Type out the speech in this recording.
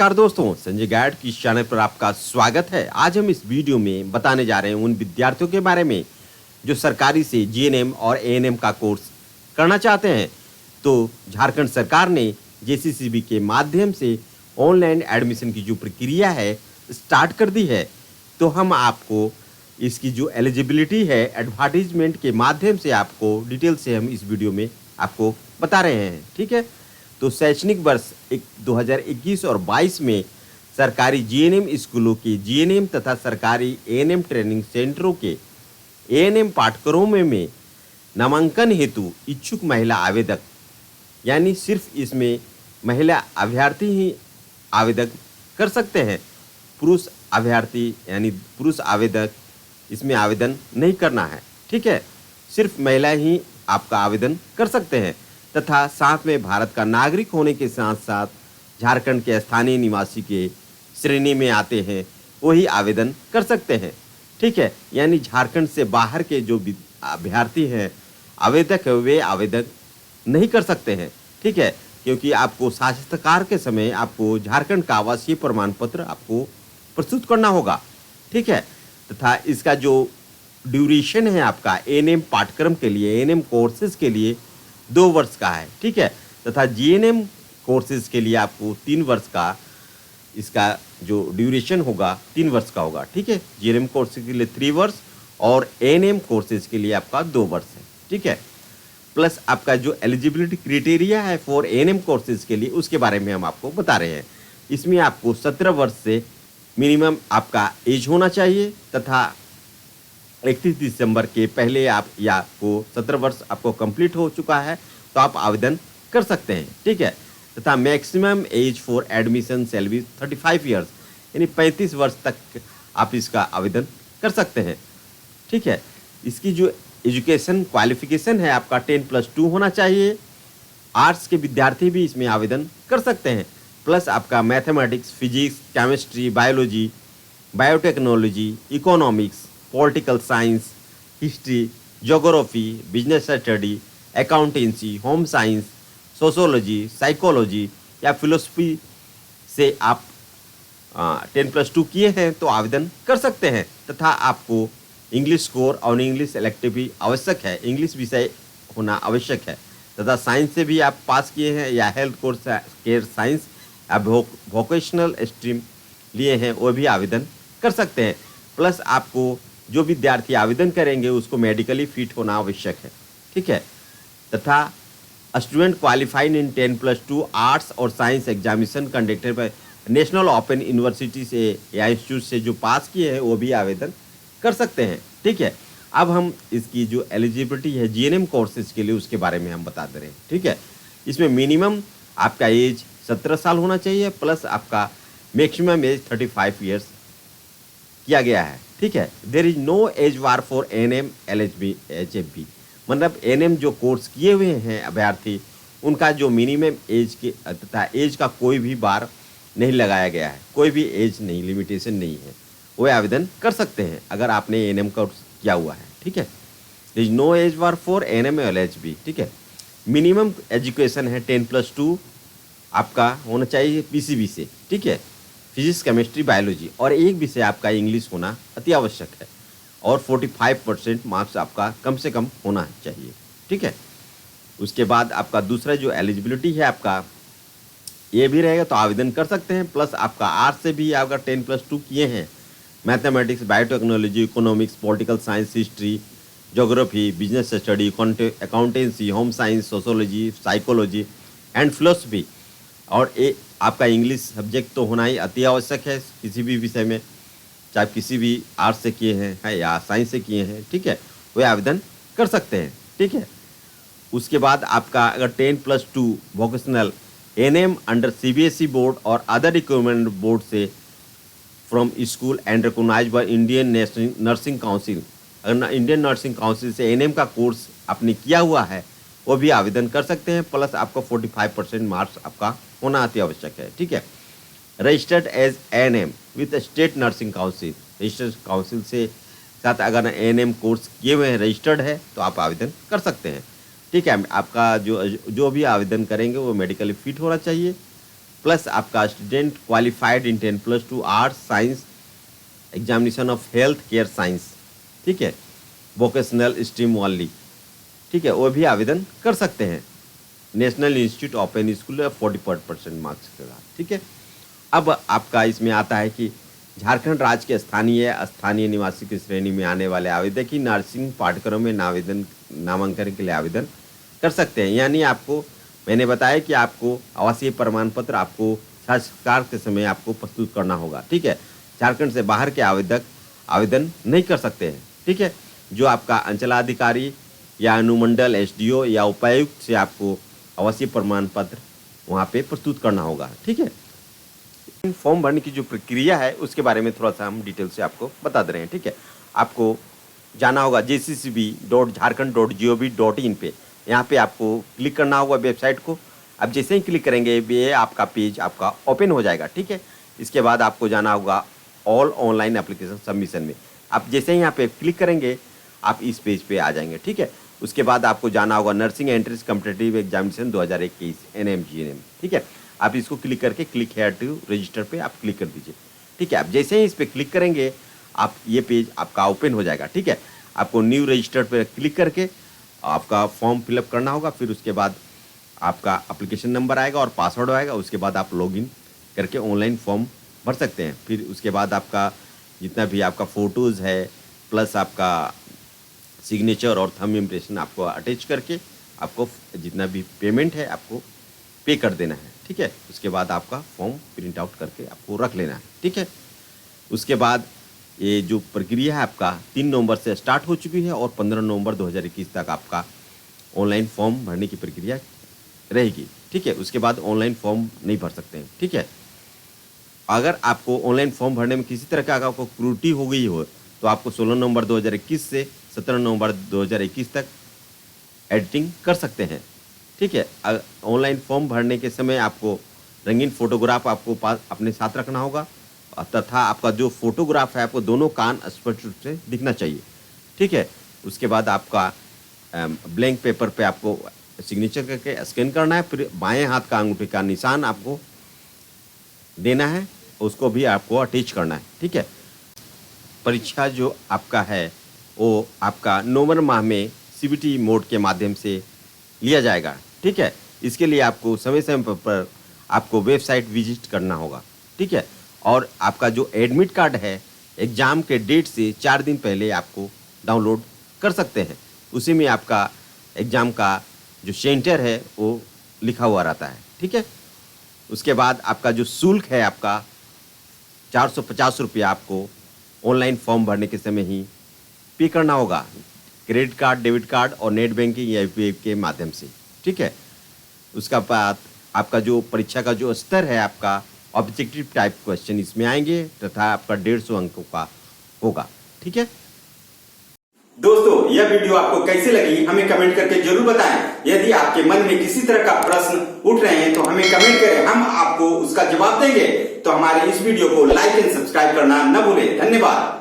नमस्कार दोस्तों, संजय गाइड की इस चैनल पर आपका स्वागत है। आज हम इस वीडियो में बताने जा रहे हैं उन विद्यार्थियों के बारे में जो सरकारी से जीएनएम और एएनएम का कोर्स करना चाहते हैं। तो झारखंड सरकार ने जेसीसीबी के माध्यम से ऑनलाइन एडमिशन की जो प्रक्रिया है स्टार्ट कर दी है। तो हम आपको इसकी जो एलिजिबिलिटी है एडवर्टाइजमेंट के माध्यम से आपको डिटेल से हम इस वीडियो में आपको बता रहे हैं। ठीक है, तो शैक्षणिक वर्ष 2021 और 22 में सरकारी जीएनएम स्कूलों के जीएनएम तथा सरकारी एएनएम ट्रेनिंग सेंटरों के एएनएम पाठ्यक्रमों में नामांकन हेतु इच्छुक महिला आवेदक, यानी सिर्फ इसमें महिला अभ्यर्थी ही आवेदन कर सकते हैं। पुरुष अभ्यर्थी यानी पुरुष आवेदक इसमें आवेदन नहीं करना है। ठीक है, सिर्फ महिला ही आपका आवेदन कर सकते हैं तथा साथ में भारत का नागरिक होने के साथ साथ झारखंड के स्थानीय निवासी के श्रेणी में आते हैं वही आवेदन कर सकते हैं। ठीक है, यानी झारखंड से बाहर के जो अभ्यर्थी हैं आवेदक है वे आवेदन नहीं कर सकते हैं। ठीक है, क्योंकि आपको साक्षात्कार के समय आपको झारखंड का आवासीय प्रमाण पत्र आपको प्रस्तुत करना होगा। ठीक है, तथा इसका जो ड्यूरेशन है आपका एएनएम पाठ्यक्रम के लिए एएनएम कोर्सेज के लिए 2 वर्ष का है। ठीक है, तथा जीएनएम कोर्सेज के लिए आपको 3 वर्ष का इसका जो ड्यूरेशन होगा 3 वर्ष का होगा। ठीक है, जीएनएम कोर्सेज के लिए 3 वर्ष और एएनएम कोर्सेज के लिए आपका 2 वर्ष है। ठीक है, प्लस आपका जो एलिजिबिलिटी क्राइटेरिया है फॉर एएनएम कोर्सेज के लिए उसके बारे में हम आपको बता रहे हैं। इसमें आपको 17 वर्ष से मिनिमम आपका एज होना चाहिए तथा 31 दिसंबर के पहले आप या को 17 वर्ष आपको कंप्लीट हो चुका है तो आप आवेदन कर सकते हैं। ठीक है, तथा maximum age for admission shall be 35 years, यानी 35 वर्ष तक आप इसका आवेदन कर सकते हैं। ठीक है, इसकी जो एजुकेशन क्वालिफिकेशन है आपका 10+2 होना चाहिए। आर्ट्स के विद्यार्थी भी इसमें आवेदन कर सकते हैं। प्लस आपका mathematics, physics, chemistry, biology, biotechnology, economics, political science, history, geography, business study, accountancy, home science, sociology, psychology या फिलोसफी से आप 10+2 किए हैं तो आवेदन कर सकते हैं। तथा आपको इंग्लिश स्कोर और इंग्लिश इलेक्टिव भी आवश्यक है, इंग्लिश विषय होना आवश्यक है। तथा साइंस से भी आप पास किए हैं या हेल्थ कोर्स केयर साइंस या वोकेशनल स्ट्रीम लिए हैं वो भी आवेदन कर सकते हैं। प्लस आपको जो विद्यार्थी आवेदन करेंगे उसको मेडिकली फिट होना आवश्यक है। ठीक है, तथा स्टूडेंट क्वालिफाइड इन 10+2 आर्ट्स और science examination conducted by national open university से या इंस्टीट्यूट से जो पास किए हैं वो भी आवेदन कर सकते हैं। ठीक है, अब हम इसकी जो एलिजिबिलिटी है जीएनएम कोर्सेज के लिए उसके बारे में हम बता दे रहे हैं। ठीक है, इसमें मिनिमम आपका एज 17 साल होना चाहिए प्लस आपका मैक्सिमम एज 35 ईयर्स किया गया है। ठीक है, there is no age bar for ANM LHB HFB, मतलब एएनएम जो कोर्स किए हुए हैं अभ्यर्थी उनका जो मिनिमम एज के तथा एज का कोई भी बार नहीं लगाया गया है, कोई भी एज नहीं, लिमिटेशन नहीं है, वो आवेदन कर सकते हैं अगर आपने एएनएम कोर्स किया हुआ है। ठीक है, there is no age bar for ANM LHB. ठीक है, मिनिमम एजुकेशन है 10+2 आपका होना चाहिए पीसीबी से। ठीक है, फिजिक्स, केमिस्ट्री, बायोलॉजी और एक विषय आपका इंग्लिश होना अति आवश्यक है और 45% मार्क्स आपका कम से कम होना चाहिए। ठीक है, उसके बाद आपका दूसरा जो एलिजिबिलिटी है आपका ये भी रहेगा तो आवेदन कर सकते हैं। प्लस आपका आर्ट्स से भी अगर 10+2 किए हैं, mathematics, biotechnology, economics, political science, history, geography, business study, accountancy, home science, sociology, psychology and philosophy और आपका इंग्लिश सब्जेक्ट तो होना ही अति आवश्यक है किसी भी विषय में, चाहे किसी भी आर्ट्स से किए हैं या साइंस से किए हैं। ठीक है, वे आवेदन कर सकते हैं। ठीक है, उसके बाद आपका अगर 10+2 vocational ANM under CBSE board और अदर रिक्वायरमेंट बोर्ड से from school and recognised by Indian National Nursing Council, अगर इंडियन नर्सिंग काउंसिल से एएनएम का कोर्स आपने किया हुआ है वो भी आवेदन कर सकते हैं। प्लस आपका 45% मार्क्स आपका होना अति आवश्यक है। ठीक है, registered as ANM with State Nursing Council, registered council से साथ अगर एएनएम कोर्स किए हुए हैं, रजिस्टर्ड है तो आप आवेदन कर सकते हैं। ठीक है, आपका जो भी आवेदन करेंगे वो मेडिकली फिट होना चाहिए प्लस आपका student qualified in 10+2 arts science examination of health care science, ठीक है, वोकेशनल स्ट्रीम ओनली, ठीक है, वो भी आवेदन कर सकते हैं national institute open school 40% marks के साथ, ठीक है। अब आपका इसमें आता है कि झारखंड राज्य के स्थानीय निवासी की श्रेणी में आने वाले आवेदक ही नर्सिंग पाठ्यक्रम में नामांकन के लिए आवेदन कर सकते हैं। यानी आपको मैंने बताया कि आपको आवासीय प्रमाण पत्र आपको साक्षात्कार के समय आपको प्रस्तुत करना होगा, ठीक है। झारखंड से बाहर के आवेदक आवेदन नहीं कर सकते हैं, ठीक है। जो आपका अंचलाधिकारी या अनुमंडल एसडीओ या उपायुक्त से आपको आवासीय प्रमाण पत्र वहाँ पे प्रस्तुत करना होगा, ठीक है। फॉर्म भरने की जो प्रक्रिया है उसके बारे में थोड़ा सा हम डिटेल से आपको बता दे रहे हैं, ठीक है। आपको जाना होगा jccb.jharkhand.gov.in पे, यहाँ पे आपको क्लिक करना होगा वेबसाइट को। अब जैसे ही क्लिक करेंगे ये आपका पेज आपका ओपन हो जाएगा, ठीक है। इसके बाद आपको जाना होगा ऑल ऑनलाइन एप्लीकेशन सबमिशन में। आप जैसे ही यहाँ पे क्लिक करेंगे आप इस पेज पे आ जाएंगे, ठीक है। उसके बाद आपको जाना होगा nursing entrance competitive examination 2021 NM/GNM, ठीक है। आप इसको क्लिक करके क्लिक हेयर टू रजिस्टर पे आप क्लिक कर दीजिए, ठीक है। आप जैसे ही इस पर क्लिक करेंगे आप ये पेज आपका ओपन हो जाएगा, ठीक है। आपको न्यू रजिस्टर पे क्लिक करके आपका फॉर्म फिलअप करना होगा। फिर उसके बाद आपका एप्लीकेशन नंबर आएगा और पासवर्ड आएगा। उसके बाद आप लॉगिन करके ऑनलाइन फॉर्म भर सकते हैं। फिर उसके बाद आपका जितना भी आपका फ़ोटोज़ है प्लस आपका सिग्नेचर और थंब इम्प्रेशन आपको अटैच करके आपको जितना भी पेमेंट है आपको पे कर देना है, ठीक है। उसके बाद आपका फॉर्म प्रिंट आउट करके आपको रख लेना है, ठीक है। उसके बाद ये जो प्रक्रिया है आपका 3 नवंबर से स्टार्ट हो चुकी है और 15 नवंबर 2021 तक आपका ऑनलाइन फॉर्म भरने की प्रक्रिया रहेगी, ठीक है। उसके बाद ऑनलाइन फॉर्म नहीं भर सकते हैं, ठीक है। अगर आपको ऑनलाइन फॉर्म भरने में किसी तरह का आपको त्रुटि हो गई हो तो आपको 16 नवंबर 2021 से 17 नवंबर 2021 तक एडिटिंग कर सकते हैं, ठीक है। ऑनलाइन फॉर्म भरने के समय आपको रंगीन फोटोग्राफ आपको पास अपने साथ रखना होगा तथा आपका जो फोटोग्राफ है आपको दोनों कान स्पष्ट रूप से दिखना चाहिए, ठीक है। उसके बाद आपका ब्लैंक पेपर पे आपको सिग्नेचर करके स्कैन करना है। फिर बाएं हाथ का अंगूठे का निशान आपको देना है, उसको भी आपको अटैच करना है, ठीक है। परीक्षा जो आपका है वो आपका नवंबर माह में CBT मोड के माध्यम से लिया जाएगा, ठीक है। इसके लिए आपको समय समय पर आपको वेबसाइट विजिट करना होगा, ठीक है। और आपका जो एडमिट कार्ड है एग्ज़ाम के डेट से 4 दिन पहले आपको डाउनलोड कर सकते हैं। उसी में आपका एग्ज़ाम का जो सेंटर है वो लिखा हुआ रहता है, ठीक है। उसके बाद आपका जो शुल्क है आपका 450 रुपया आपको ऑनलाइन फॉर्म भरने के समय ही पे करना होगा, क्रेडिट कार्ड, डेबिट कार्ड और नेट बैंकिंग या UPI के माध्यम से, ठीक है। उसका बाद आपका जो परीक्षा का जो स्तर है आपका ऑब्जेक्टिव टाइप क्वेश्चन इसमें आएंगे तथा आपका 150 अंकों का होगा, ठीक है। दोस्तों यह वीडियो आपको कैसे लगी हमें कमेंट करके जरूर बताएं। यदि आपके मन में किसी तरह का प्रश्न उठ रहे हैं तो हमें कमेंट करें, हम आपको उसका जवाब देंगे। तो हमारे इस वीडियो को लाइक एंड सब्सक्राइब करना न भूलें। धन्यवाद।